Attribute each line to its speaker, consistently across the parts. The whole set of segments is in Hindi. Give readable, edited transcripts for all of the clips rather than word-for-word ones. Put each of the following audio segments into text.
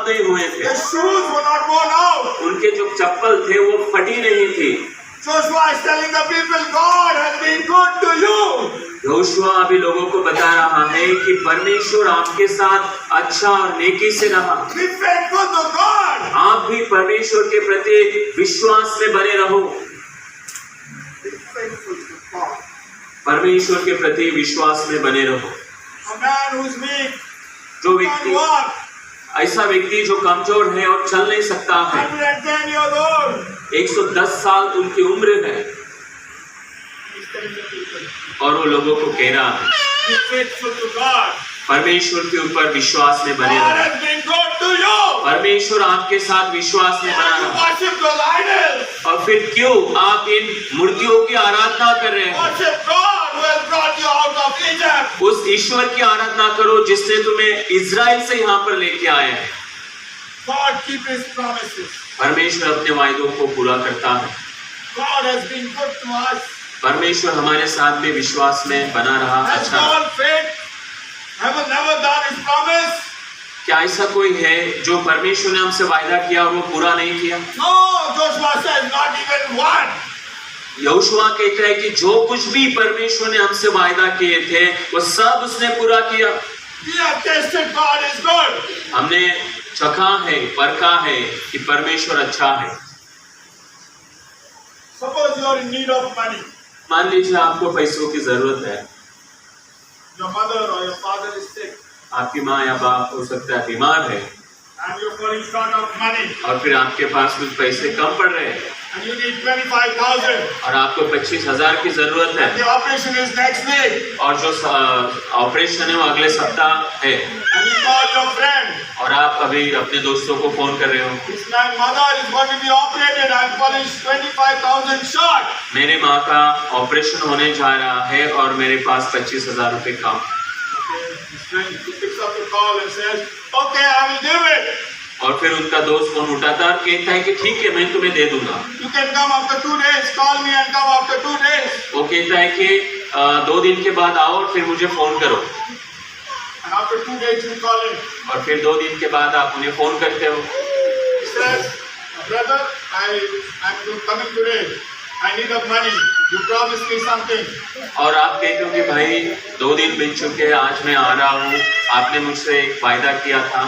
Speaker 1: खराब नहीं हुए थे,
Speaker 2: Their shoes were not worn out.
Speaker 1: उनके जो चप्पल थे वो फटी नहीं थी।
Speaker 2: Joshua is telling the people, God has been good to you.
Speaker 1: Yehoshua अभी लोगों को बता रहा है कि परमेश्वर आपके साथ अच्छा और नेकी से रहा।
Speaker 2: Be faithful to God.
Speaker 1: आप भी परमेश्वर के प्रति विश्वास में बने रहो।
Speaker 2: Be faithful to God.
Speaker 1: परमेश्वर के प्रति विश्वास में बने रहो।
Speaker 2: A man who's weak
Speaker 1: जो
Speaker 2: can't
Speaker 1: व्यक्ति,
Speaker 2: walk.
Speaker 1: ऐसा व्यक्ति जो कमजोर है और चल नहीं सकता है,
Speaker 2: 110 years old.
Speaker 1: 110 साल उनकी उम्र है,
Speaker 2: He's telling the people,
Speaker 1: और वो लोगों को कह रहा है
Speaker 2: be faithful to God.
Speaker 1: परमेश्वर के ऊपर विश्वास में बने
Speaker 2: God
Speaker 1: रहो।
Speaker 2: has been good to you.
Speaker 1: परमेश्वर आपके साथ विश्वास में बना
Speaker 2: Why you
Speaker 1: रहा।
Speaker 2: worship those idols?
Speaker 1: और फिर क्यों आप इन मूर्तियों की आराधना कर रहे हैं?
Speaker 2: Worship God who has brought you out of Egypt.
Speaker 1: उस ईश्वर की आराधना करो जिसने तुम्हें इज़राइल से यहाँ पर लेके आया है।
Speaker 2: God keep His promises.
Speaker 1: परमेश्वर अपने वायदों को पूरा करता है।
Speaker 2: God has been good to us.
Speaker 1: परमेश्वर हमारे साथ भी विश्वास में बना रहा,
Speaker 2: Has
Speaker 1: अच्छा रहा।
Speaker 2: God faith? Have never done His promise?
Speaker 1: क्या ऐसा कोई है जो परमेश्वर ने हमसे वायदा किया और वो पूरा नहीं किया?
Speaker 2: No, Joshua says not even one.
Speaker 1: Yehoshua कहता है कि जो कुछ भी परमेश्वर ने हमसे वायदा किए थे वो सब उसने पूरा किया।
Speaker 2: We have tasted God is good.
Speaker 1: हमने चखा है, परखा है कि परमेश्वर अच्छा है।
Speaker 2: Suppose you are in need of money.
Speaker 1: मान लीजिए आपको पैसों की जरूरत है,
Speaker 2: Your mother or your father is sick
Speaker 1: आपकी माँ या बाप हो सकता है बीमार है,
Speaker 2: and you're falling short of money
Speaker 1: और फिर आपके पास कुछ पैसे कम पड़ रहे हैं
Speaker 2: and you need 25,000.
Speaker 1: और आपको 25,000 की जरूरत है,
Speaker 2: The operation is next week
Speaker 1: और जो ऑपरेशन है वो अगले सप्ताह है,
Speaker 2: and you call your friend.
Speaker 1: और आप अभी अपने दोस्तों को फोन कर रहे हो,
Speaker 2: This my mother is going to be operated. I'm falling 25,000 short.
Speaker 1: मेरी माँ का ऑपरेशन होने जा रहा है और मेरे पास 25,000 रुपये कम।
Speaker 2: Okay, his friend picks up the call and says, "Okay, I will give it.
Speaker 1: और फिर उनका दोस्त फोन उठाता है और कहता है कि ठीक है मैं तुम्हें दे दूंगा।
Speaker 2: You can come after 2 days. Call me and come after 2 days."
Speaker 1: वो कहता है कि 2 दिन के बाद आओ और फिर मुझे फोन करो,
Speaker 2: And after 2 days you call him.
Speaker 1: और फिर 2 दिन के बाद आप उन्हें फोन करते हो।
Speaker 2: He says, "Brother, I'm coming today. I need of money. You promised me something."
Speaker 1: और आप कहते हो कि भाई 2 दिन बीत चुके हैं, आज मैं आ रहा हूँ, आपने मुझसे एक वायदा किया था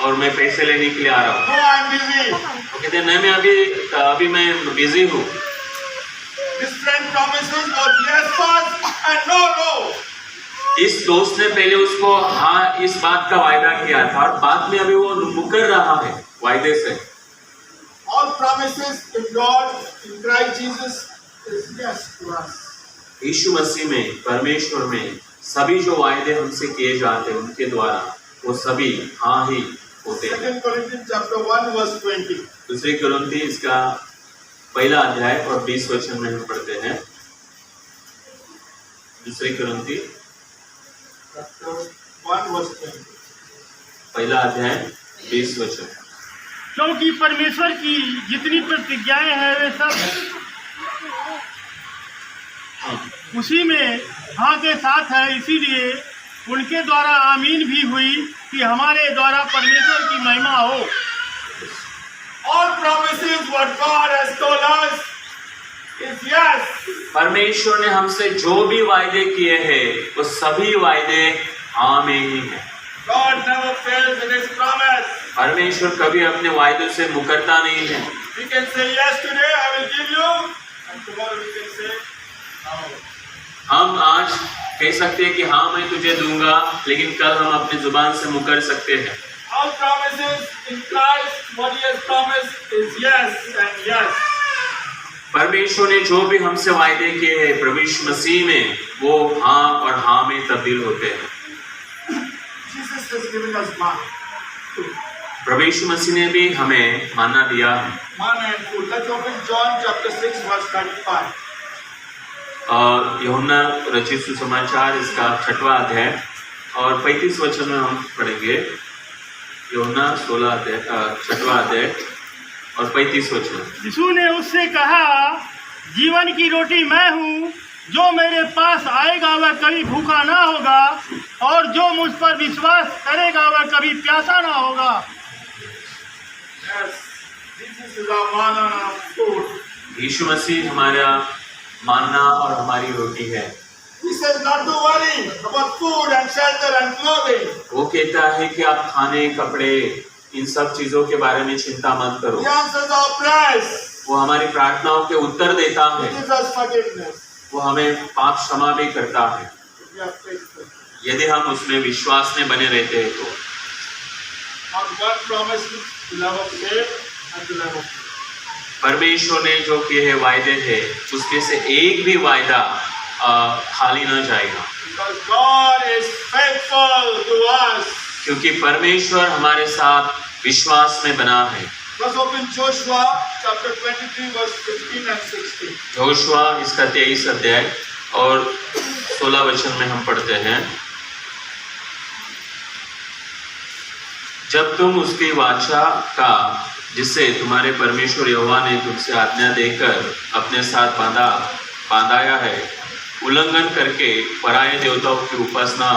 Speaker 1: और मैं पैसे लेने के लिए आ रहा हूँ।
Speaker 2: "No, I'm busy."
Speaker 1: वो कहते हैं नहीं, मैं अभी मैं बिजी हूँ।
Speaker 2: This friend promises was yes first and no, no.
Speaker 1: इस दोस्त ने पहले उसको हाँ इस बात का वायदा किया था और बाद में अभी वो मुकर रहा है वायदे से।
Speaker 2: All promises in God, in Christ Jesus, is yes to us.
Speaker 1: यीशु मसीह में, परमेश्वर में सभी जो वायदे हमसे किए जाते हैं उनके द्वारा वो सभी हाँ ही होते हैं।
Speaker 2: 2 Corinthians chapter 1 verse 20.
Speaker 1: दूसरी कुरिन्थी इसका 1 अध्याय और 20 वचन में हम पढ़ते हैं। दूसरी कुरिन्थी
Speaker 2: Chapter 1 verse 20.
Speaker 1: 1 अध्याय 20 वचन।
Speaker 3: क्योंकि परमेश्वर की जितनी प्रतिज्ञाएं हैं वे सब उसी में हाँ के साथ है, इसीलिए उनके द्वारा आमीन भी हुई कि हमारे द्वारा परमेश्वर की महिमा हो।
Speaker 2: All promises what God has told us is yes.
Speaker 1: परमेश्वर ने हमसे जो भी वायदे किए हैं वो सभी वायदे हाँ में ही है।
Speaker 2: God never fails in His promise.
Speaker 1: परमेश्वर कभी अपने वायदों से मुकरता नहीं है।
Speaker 2: We can say yes today, I will give you, and tomorrow we can say no.
Speaker 1: हम आज कह सकते हैं कि हाँ मैं तुझे दूंगा, लेकिन कल हम अपनी जुबान से मुकर सकते हैं।
Speaker 2: All promises in Christ, what He has promised is yes and yes.
Speaker 1: परमेश्वर ने जो भी हमसे वायदे किए हैं प्रभु यीशु मसीह में वो हाँ और हाँ में तब्दील होते हैं।
Speaker 2: Jesus has given us manna.
Speaker 1: प्रभु यीशु मसीह ने भी हमें मानना दिया है।
Speaker 2: Manna and food. Let's open John chapter 6 verse 35.
Speaker 1: यूहन्ना रचित सुसमाचार इसका 6वां अध्याय और 35 वचन में हम पढ़ेंगे। यूहन्ना 6वां अध्याय और 35 वचन।
Speaker 3: यीशु ने उससे कहा, जीवन की रोटी मैं हूँ, जो मेरे पास आएगा वह कभी भूखा ना होगा और जो मुझ पर विश्वास करेगा वह कभी प्यासा ना होगा।
Speaker 2: Jesus is our manna and our food.
Speaker 1: यीशु मसीह हमारा मानना और हमारी रोटी है।
Speaker 2: He says not to worry about food and shelter and clothing.
Speaker 1: वो कहता है कि आप खाने, कपड़े, इन सब चीजों के बारे में चिंता मत करो।
Speaker 2: He answers our prayers.
Speaker 1: वो हमारी प्रार्थनाओं के उत्तर देता
Speaker 2: He
Speaker 1: है।
Speaker 2: gives us forgiveness.
Speaker 1: वो हमें पाप क्षमा भी करता है
Speaker 2: We are faithful.
Speaker 1: यदि हम उसमें विश्वास में बने रहते हैं तो।
Speaker 2: Not one promise to love of faith and to love of faith.
Speaker 1: परमेश्वर ने जो किए हैं वायदे हैं, उसमें से एक भी वायदा खाली न जाएगा।
Speaker 2: Because God is faithful to us.
Speaker 1: क्योंकि परमेश्वर हमारे साथ विश्वास में बना है।
Speaker 2: Let's open Joshua chapter 23 verse 15 and 16.
Speaker 1: Joshua इसका 23 अध्याय और 16 वचन में हम पढ़ते हैं। जब तुम उसकी वाचा का, जिसे तुम्हारे परमेश्वर यहोवा ने तुमसे आज्ञा देकर अपने साथ बांधाया है, उल्लंघन करके पराये देवताओं की उपासना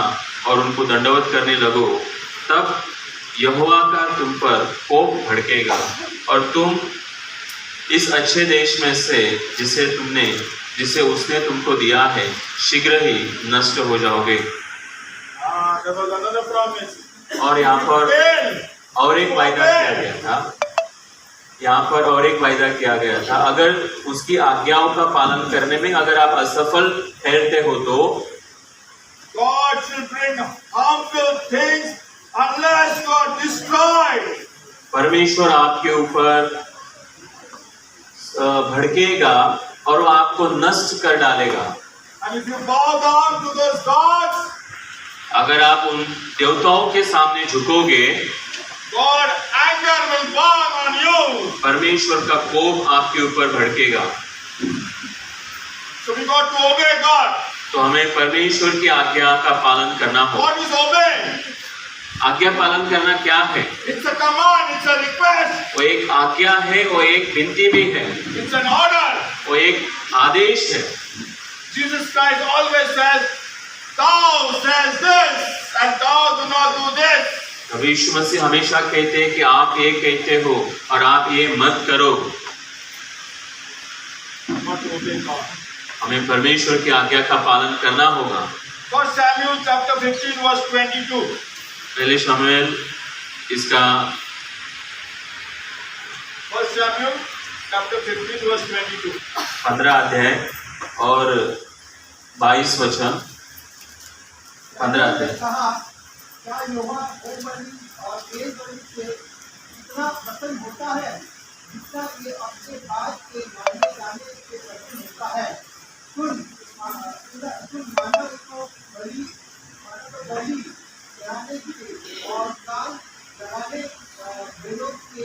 Speaker 1: और उनको दंडवत करने लगो, तब यहोवा का तुम पर कोप भड़केगा और तुम इस अच्छे देश में से जिसे उसने तुमको दिया है, शीघ्र ही नष्ट हो जाओगे।
Speaker 2: There was another promise.
Speaker 1: और यहाँ पर
Speaker 2: Fail.
Speaker 1: और एक वायदा किया गया था। यहाँ पर और एक वायदा किया गया था, अगर उसकी आज्ञाओं का पालन करने में अगर आप असफल ठहरते हो तो
Speaker 2: God shall bring harmful things unless God destroys.
Speaker 1: परमेश्वर आपके ऊपर भड़केगा और वो आपको नष्ट कर डालेगा।
Speaker 2: And if you bow down to those gods,
Speaker 1: अगर आप उन देवताओं के सामने झुकोगे,
Speaker 2: God anger will burn on you.
Speaker 1: परमेश्वर का कोप आपके ऊपर भड़केगा।
Speaker 2: So we got to obey God.
Speaker 1: तो हमें परमेश्वर की आज्ञा का पालन करना होगा।
Speaker 2: What is obey?
Speaker 1: आज्ञा पालन करना क्या है?
Speaker 2: It's a command, it's a request,
Speaker 1: वो एक आज्ञा है, वो एक विनती भी है,
Speaker 2: it's an order.
Speaker 1: वो एक आदेश है।
Speaker 2: Jesus Christ always says, thou says this and thou do not do this.
Speaker 1: कभी यीशु मसीह हमेशा कहते हैं कि आप ये कहते हो और आप ये मत करो।
Speaker 2: Not to obey God.
Speaker 1: हमें परमेश्वर की आज्ञा का पालन करना होगा।
Speaker 2: 1 Samuel chapter 15 verse 22.
Speaker 1: पहले शमूएल इसका
Speaker 2: 1 Samuel chapter 15 verse 22.
Speaker 1: 15 अध्याय और 22 वचन। 15 अध्याय।
Speaker 4: कहा, क्या यहोवा होमबलि और मेलबलि से इतना प्रसन्न होता है जितना कि अपने दास के मारने जाने से प्रसन्न होता है। सुन मानव को बलि चढ़ाने के और काल चढ़ाने भेड़ों के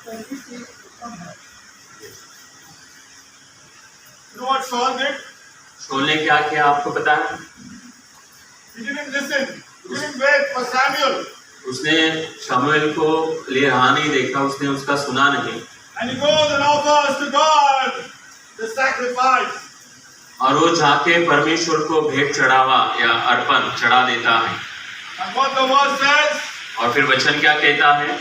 Speaker 4: चर्बी से उत्तम है।
Speaker 2: You know what Saul did?
Speaker 1: शौल ने क्या किया आपको पता है?
Speaker 2: He didn't listen. He didn't wait for Samuel.
Speaker 1: उसने शमूएल को लिए रहा नहीं देखा, उसने उसका सुना नहीं
Speaker 2: And he goes and offers to God the sacrifice.
Speaker 1: और वो जाके परमेश्वर को भेंट चढ़ावा या अर्पण चढ़ा देता है।
Speaker 2: And what the word says,
Speaker 1: और फिर वचन क्या कहता है?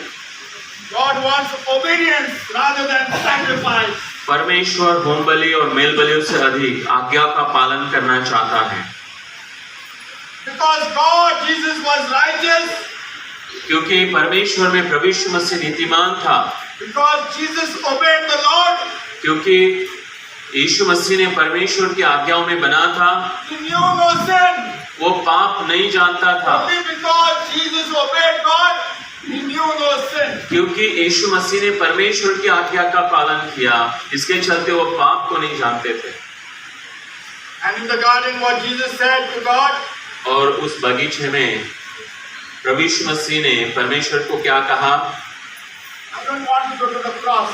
Speaker 2: God wants obedience rather than sacrifice.
Speaker 1: परमेश्वर होम बलि और मेल बलियों से अधिक आज्ञा का पालन करना चाहता है।
Speaker 2: Because God, Jesus was righteous.
Speaker 1: क्योंकि परमेश्वर में प्रभु यीशु मसीह नीतिमान था।
Speaker 2: Because Jesus obeyed the Lord.
Speaker 1: क्योंकि यीशु मसीह ने परमेश्वर की आज्ञाओं में बना था।
Speaker 2: He knew no sin.
Speaker 1: वो पाप नहीं जानता था।
Speaker 2: Only because Jesus obeyed God, he knew no sin.
Speaker 1: क्योंकि यीशु मसीह ने परमेश्वर की आज्ञा का पालन किया, इसके चलते वो पाप को नहीं जानते थे।
Speaker 2: And in the garden, what Jesus said to God,
Speaker 1: और उस बगीचे में प्रभु यीशु मसीह ने परमेश्वर को क्या कहा?
Speaker 2: I don't want to go to the cross.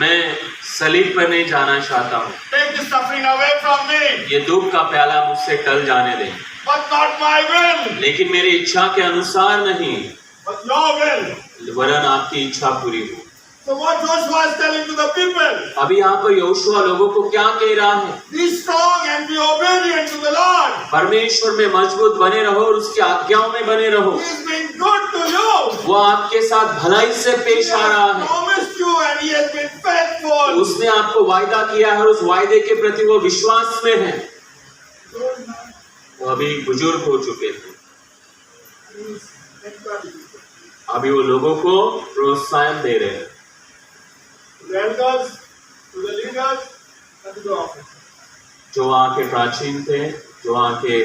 Speaker 1: मैं सलीब पर नहीं जाना चाहता हूँ।
Speaker 2: Take this suffering away from me.
Speaker 1: ये दुख का प्याला मुझसे टल जाने दे,
Speaker 2: But not my will,
Speaker 1: लेकिन मेरी इच्छा के अनुसार नहीं,
Speaker 2: but your will.
Speaker 1: वरन आपकी इच्छा पूरी हो।
Speaker 2: So what Joshua is telling to the people,
Speaker 1: अभी यहाँ पर यहोशुआ लोगों को क्या कह रहा है?
Speaker 2: be strong and be obedient to the Lord.
Speaker 1: परमेश्वर में मजबूत बने रहो और उसकी आज्ञाओं में बने रहो।
Speaker 2: He is being good to you.
Speaker 1: वो आपके साथ भलाई से
Speaker 2: He
Speaker 1: पेश आ रहा
Speaker 2: has
Speaker 1: है।
Speaker 2: promised you you and he has been faithful.
Speaker 1: उसने आपको वायदा किया है और उस वायदे के प्रति वो विश्वास में है। वो अभी बुजुर्ग हो चुके थे, अभी वो लोगों को प्रोत्साहन दे रहे हैं।
Speaker 2: To the elders, to the leaders, and to the officers.
Speaker 1: जो वहाँ के प्राचीन थे, जो वहाँ के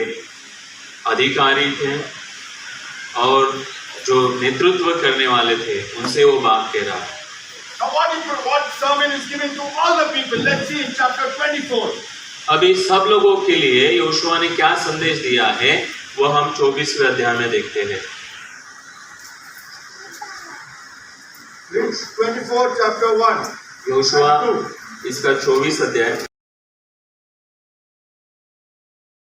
Speaker 1: अधिकारी थे और जो नेतृत्व करने वाले थे, उनसे वो बात कह रहा है।
Speaker 2: Now what sermon is given to all the people? Let's see in chapter 24.
Speaker 1: अभी सब लोगों के लिए योशुआ ने क्या संदेश दिया है वो हम 24वें अध्याय में देखते हैं।
Speaker 2: Read 24 chapter 1.
Speaker 1: योशुआ इसका 24 अध्याय